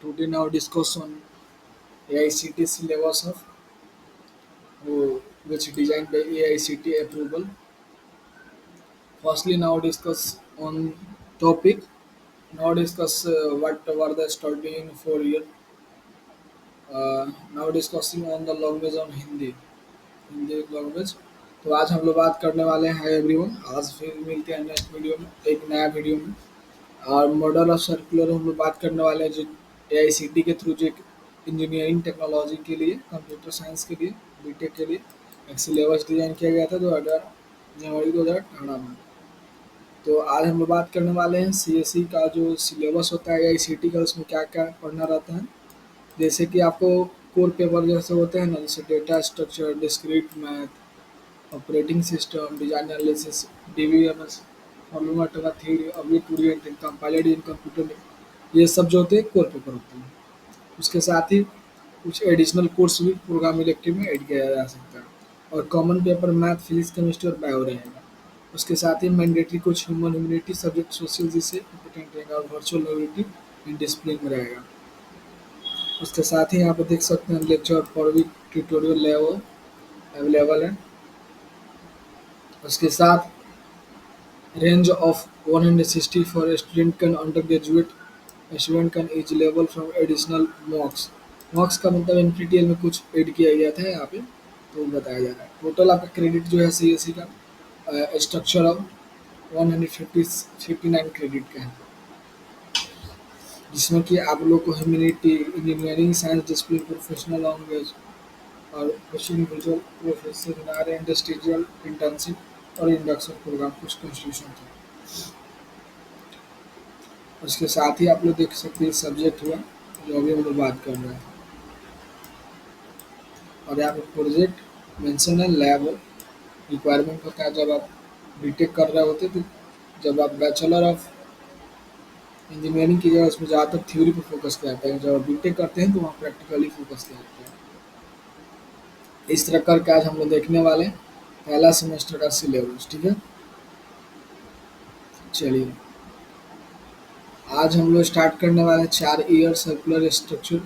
Today now discuss on AICT syllabus of which designed by AICT approval. Firstly, now discuss on topic. Now discuss what were the study in 4 year. Now discussing on the language on Hindi language. तो आज हम लोग बात करने वाले हैं everyone. आज फिर मिलते हैं नेक्स्ट वीडियो में एक नया वीडियो में। और मॉडल ऑफ सर्कुलर हम लोग बात करने वाले हैं जो एआईसीटी के थ्रू जो एक इंजीनियरिंग टेक्नोलॉजी के लिए कंप्यूटर साइंस के लिए बीटेक के लिए एक सिलेबस डिजाइन किया गया था 2018 में। तो आज हम लोग बात करने वाले हैं सीएससी का जो सिलेबस होता है एआईसीटी का, उसमें क्या क्या पढ़ना रहता है। जैसे कि आपको कोर पेपर जैसे होते हैं ना, जैसे data structure, discrete math, operating system, design analysis, DBMS, formula theory, object oriented, compiler इन कंप्यूटर, ये सब जो होते हैं कोर पेपर होते हैं। उसके साथ ही कुछ एडिशनल कोर्स भी प्रोग्राम इलेक्टिव में ऐड किया जा सकता है। और common paper math, physics, chemistry और बायो रहेगा। उसके साथ ही मैंडेटरी कुछ ह्यूमनिटी सब्जेक्ट सोशल जिससे इम्पोर्टेंट रहेगा, और वर्चुअल मोबिलिटी इन डिसिप्लिन में रहेगा। उसके साथ ही यहाँ पे देख सकते हैं लेक्चर फॉर भी ट्यूटोरियल लेवल अवेलेबल है। उसके साथ range of 160 for a student can undergraduate student can each level from additional mocks। मॉक्स का मतलब एनपीटीईएल में कुछ ऐड किया गया था यहाँ पे, तो बताया जा रहा है। टोटल आपका क्रेडिट जो है सीएससी का स्ट्रक्चर ऑफ 159 क्रेडिट का है, जिसमें कि आप लोग को humanity, engineering, science discipline, professional language और इंडिविजुअल प्रोफेशनल इंडस्ट्रियल इंटर्नशिप और इंडक्शन प्रोग्राम कुछ कॉन्स्टिट्यूशन था। उसके साथ ही आप लोग देख सकते हैं सब्जेक्ट हुआ जो अभी हम लोग बात कर रहे हैं। और यहाँ पे प्रोजेक्ट मेंशन है, लैब रिक्वायरमेंट होता है जब आप बीटेक कर रहे होते, तो जब आप बैचलर ऑफ इंजीनियरिंग की जगह उसमें ज़्यादातर थ्योरी पर फोकस किया जाता है, जब आप बीटेक करते हैं तो वहाँ प्रैक्टिकली फोकस किया जाता है। इस तरह करके आज हम लोग देखने वाले हैं पहला सेमेस्टर का सिलेबस। ठीक है, चलिए आज हम लोग स्टार्ट करने वाले हैं 4 year circular structure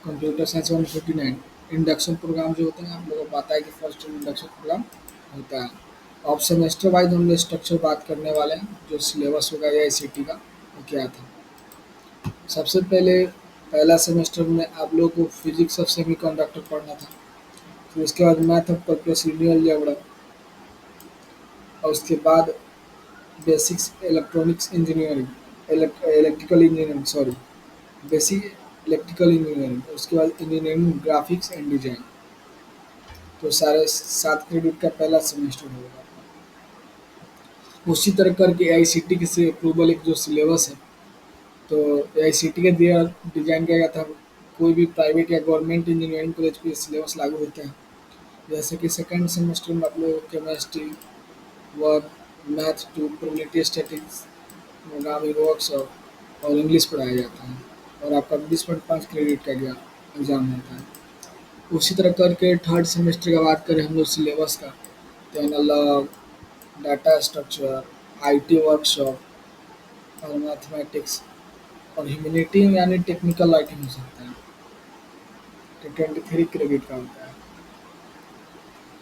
computer science 159 induction programme जो होते हैं। आप लोगों को पता है कि फर्स्ट इंडक्शन प्रोग्राम होता है। अब सेमेस्टर वाइज हम लोग स्ट्रक्चर बात करने वाले हैं। जो सिलेबस होगा एआईसीटी का वो क्या था। सबसे पहले पहला सेमेस्टर में आप लोगों को फिजिक्स ऑफ सेमीकंडक्टर पढ़ना था। फिर उसके बाद math of calculus, linear algebra, और उसके बाद basics electronics engineering, electrical engineering, sorry, basic electrical engineering. उसके बाद इंजीनियरिंग ग्राफिक्स एंड डिजाइन। तो सारे 7 क्रेडिट का पहला सेमेस्टर होगा। उसी तरह करके एआईसीटी के से अप्रूवल एक जो सिलेबस है, तो एआईसीटी के दिया डिजाइन किया गया था। कोई भी प्राइवेट या गवर्नमेंट इंजीनियरिंग कॉलेज पे सिलेबस लागू होता है। जैसे कि सेकेंड सेमेस्टर में आप लोग chemistry 1, math 2, probability statics, programming workshop और इंग्लिश पढ़ाया जाता है। और आपका 20.5 क्रेडिट का एग्जाम होता है। उसी तरह करके थर्ड सेमेस्टर का बात करें हम लोग सिलेबस का, तो analogue, data structure, IT workshop और मैथमेटिक्स और ह्यूमैनिटी यानी टेक्निकल राइटिंग हो सकता है, तो 23 क्रेडिट का होता है।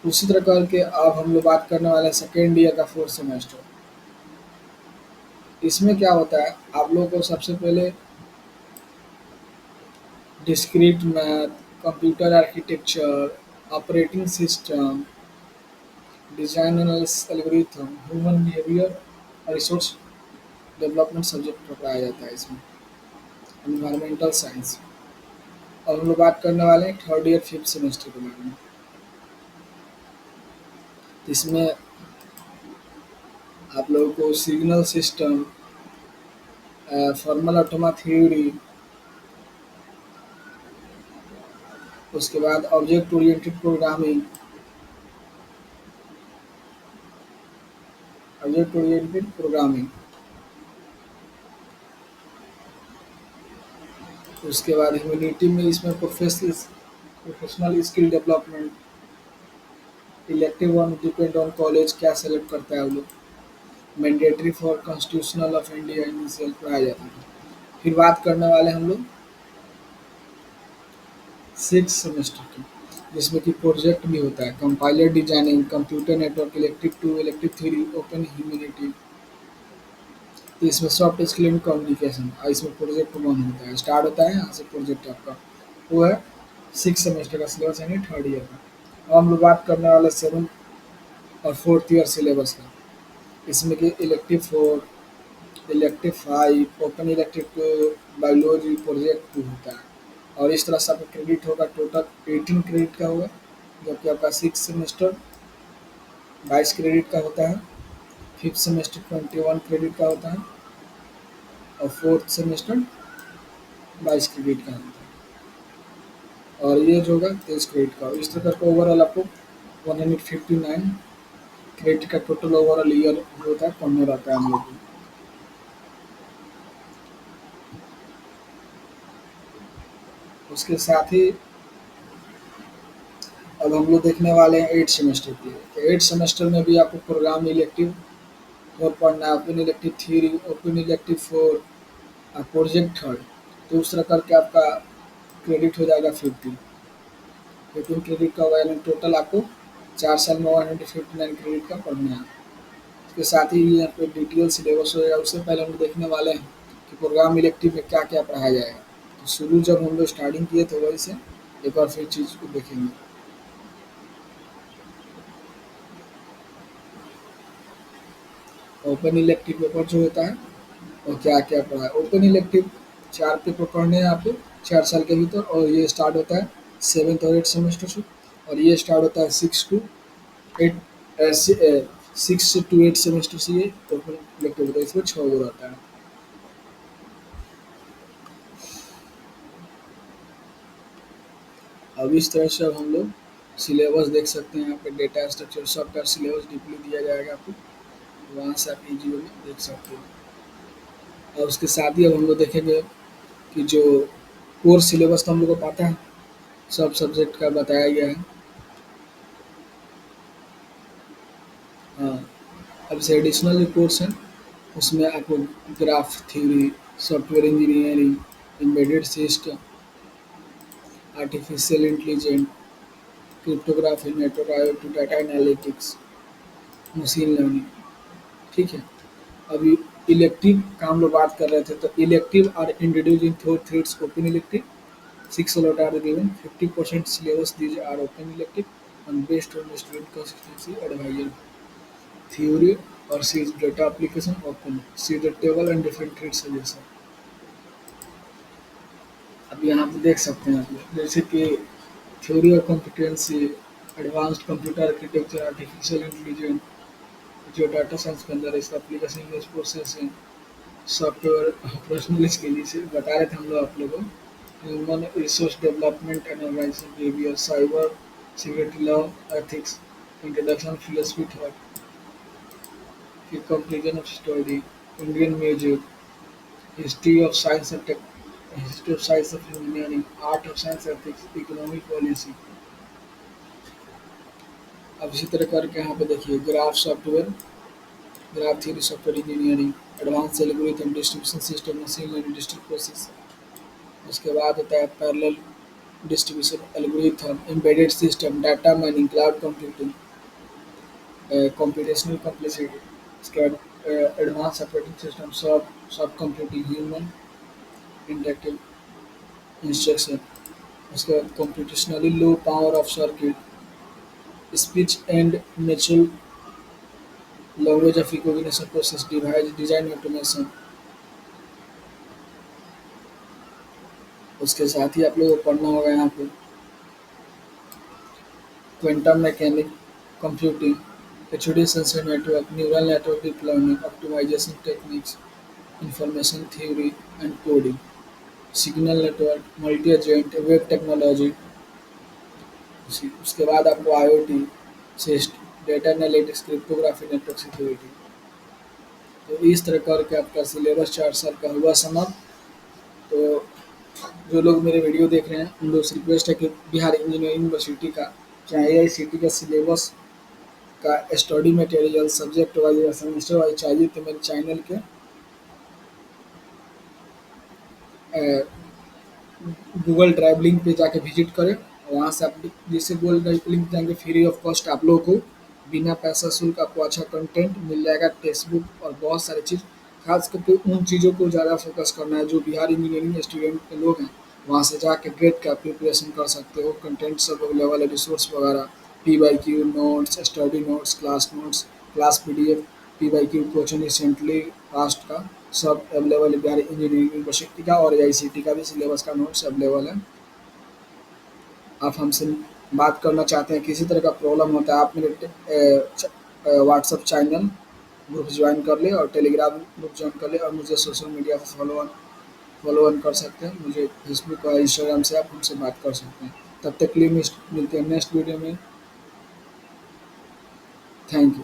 उसी तरह करके अब हम लोग बात करने वाले हैं सेकेंड ईयर का फोर्थ सेमेस्टर। इसमें क्या होता है, आप लोगों को सबसे पहले discrete math, computer architecture, operating system, design analysis algorithm, human behaviour और रिसोर्स डेवलपमेंट सब्जेक्ट पढ़ाया जाता है इसमें, एनवायरमेंटल साइंस। और हम लोग बात करने वाले हैं थर्ड ईयर फिफ्थ सेमेस्टर के बारे में। इसमें आप लोगों को सिग्नल सिस्टम, फॉर्मल ऑटोमा थ्योरी, उसके बाद object oriented programming, object oriented programming, उसके बाद ह्यूमैनिटी में इसमें professional skill development, elective one depend on college क्या सेलेक्ट करता है वो लोग, mandatory for constitutional of India initial पढ़ाया जाता है। फिर बात करने वाले हम लोग 6 सेमेस्टर की, जिसमें कि प्रोजेक्ट भी होता है, compiler designing, computer network, electric 2, electric 3, open humanity. तो इसमें सॉफ्ट स्किल एंड कम्युनिकेशन, और इसमें प्रोजेक्ट 1 होता है, स्टार्ट होता है यहाँ से प्रोजेक्ट आपका। वो है 6 सेमेस्टर का सिलेबस, यानी थर्ड ईयर का। अब हम लोग बात करने वाले 7th और 4th ईयर सिलेबस का। इसमें कि elective 4, elective 5, open elective 2, biology, project 2 होता है। और इस तरह से आपका क्रेडिट होगा, टोटल 18 क्रेडिट का होगा, जबकि आपका 6 सेमेस्टर 22 क्रेडिट का होता है, 5th सेमेस्टर 21 क्रेडिट का होता है, और 4th सेमेस्टर 22 क्रेडिट का होता है। और ये जो होगा 23 क्रेडिट का, इस तरह करके ओवरऑल आपको 159 क्रेडिट का टोटल ओवरऑल ईयर होता है, पढ़ने रहता है हम लोग को। उसके साथ ही अब हम लोग देखने वाले हैं 8 सेमेस्टर की। तो 8 सेमेस्टर में भी आपको प्रोग्राम इलेक्टिव 4 पढ़ना है, ओपन इलेक्टिव 3, ओपन इलेक्टिव 4 और प्रोजेक्ट 3। तो उस तरह करके आपका क्रेडिट हो जाएगा 50। 15 क्रेडिट का होगा, यानी टोटल आपको 4 साल में 159 क्रेडिट का पढ़ना है। इसके साथ ही यहाँ पे डिटेल सिलेबस होगा। उससे पहले हम लोग देखने वाले हैं कि प्रोग्राम इलेक्टिव में क्या क्या पढ़ाया जाएगा। तो शुरू जब हम लोग स्टार्टिंग किए थे वहीं से एक बार फिर चीज़ को देखेंगे। ओपन इलेक्टिव पेपर जो होता है और क्या क्या पढ़ा है। ओपन इलेक्टिव 4 पेपर पढ़ने हैं आपको 4 साल के भीतर, और ये स्टार्ट होता है 7th और 8 सेमेस्टर से। और ये स्टार्ट होता है 6 टू 8 सेमेस्टर से। ये ओपन इलेक्टिव होता है, इसमें 6 वो रहता है। अब इस तरह से अब हम लोग सिलेबस देख सकते हैं। यहाँ पे डेटा स्ट्रक्चर सबका सिलेबस डीपली दिया जाएगा आपको, वहाँ से आप इजी में देख सकते हो। और उसके साथ ही अब हम लोग देखेंगे कि जो कोर सिलेबस तो हम लोग को पता है, सब सब्जेक्ट का बताया गया है। हाँ, अब जैसे एडिशनल कोर्स हैं, उसमें आपको graph theory, software engineering, embedded system, artificial intelligence, cryptography, network, IoT, data analytics, machine learning. ठीक है। अभी इलेक्टिव का हम लोग बात कर रहे थे, तो elective are introduced in 4 threads open elective, 6 slot are given, 50% syllabus these are open elective and based on the student consistency advisor theory or sees data application open, see the table and different thread suggestion। अब यहाँ पे देख सकते हैं आप लोग, जैसे कि theory of competency, advanced computer architecture, artificial intelligence, जो डाटा साइंस के अंदर है, इसका application image processing, software operational skill, जिसे बता रहे थे हम लोग आप लोगों को, human resource development and organisation behaviour, cyber security law, ethics, introduction philosophy thought, फिर conclusion of study, Indian music, history of science and tech, history of science of engineering, art of science ethics, economic policy. अब इसी तरह करके यहाँ पे देखिए graph software, graph theory, software engineering, advance algorithm, distribution system, machine learning, digital process. उसके बाद होता है parallel distribution algorithm, embedded system, data mining, cloud computing, computational complexity. इसके बाद advance operating system, soft computing, human interactive instruction. उसके बाद computationally low power of circuit, speech and natural language of recognition process, device design automation. उसके साथ ही आप लोगों को पढ़ना होगा यहाँ पे quantum mechanic, computing, HOD sensor network, neural network deep learning, optimisation techniques, information theory and coding, signal network, multi agent, web technology. उसके बाद आपको IoT, सिस्ट, data analytics, cryptography, network security. तो इस तरह करके आपका सिलेबस 4 साल का हुआ समाप्त। तो जो लोग मेरे वीडियो देख रहे हैं उन लोग से रिक्वेस्ट है कि बिहार इंजीनियरिंग यूनिवर्सिटी का, चाहे AICT का सिलेबस का स्टडी मटेरियल सब्जेक्ट वाइज या सेमेस्टर वाइज चाहिए तो मेरे चैनल के गूगल ड्राइव लिंक पे जाके विजिट करें। वहाँ से आप जैसे गूगल ड्राइव लिंक जाएंगे, फ्री ऑफ कॉस्ट आप लोगों को बिना पैसा शुल्क आपको अच्छा कंटेंट मिल जाएगा, टेक्स्ट बुक और बहुत सारी चीज़। खास करके उन चीज़ों को ज़्यादा फोकस करना है जो बिहार इंजीनियरिंग स्टूडेंट के लोग हैं, वहाँ से जाके गेट का प्रिपरेशन कर सकते हो। कंटेंट सब अवेलेबल है, रिसोर्स वगैरह, P Y Q notes, study notes, class P D F, P Y Q question recently past का सब अवेलेबल है। बिहार इंजीनियरिंग यूनिवर्सिटी का और ए आई सी टी का भी सिलेबस का नोट्स अवेलेबल है। आप हमसे बात करना चाहते हैं, किसी तरह का प्रॉब्लम होता है, आप मेरे व्हाट्सएप चैनल ग्रुप ज्वाइन कर ले और टेलीग्राम ग्रुप ज्वाइन कर ले और मुझे सोशल मीडिया पर फॉलो ऑन कर सकते हैं। मुझे फेसबुक और इंस्टाग्राम से आप हमसे बात कर सकते हैं। तब तक के लिए मिलते हैं नेक्स्ट वीडियो में। Thank you.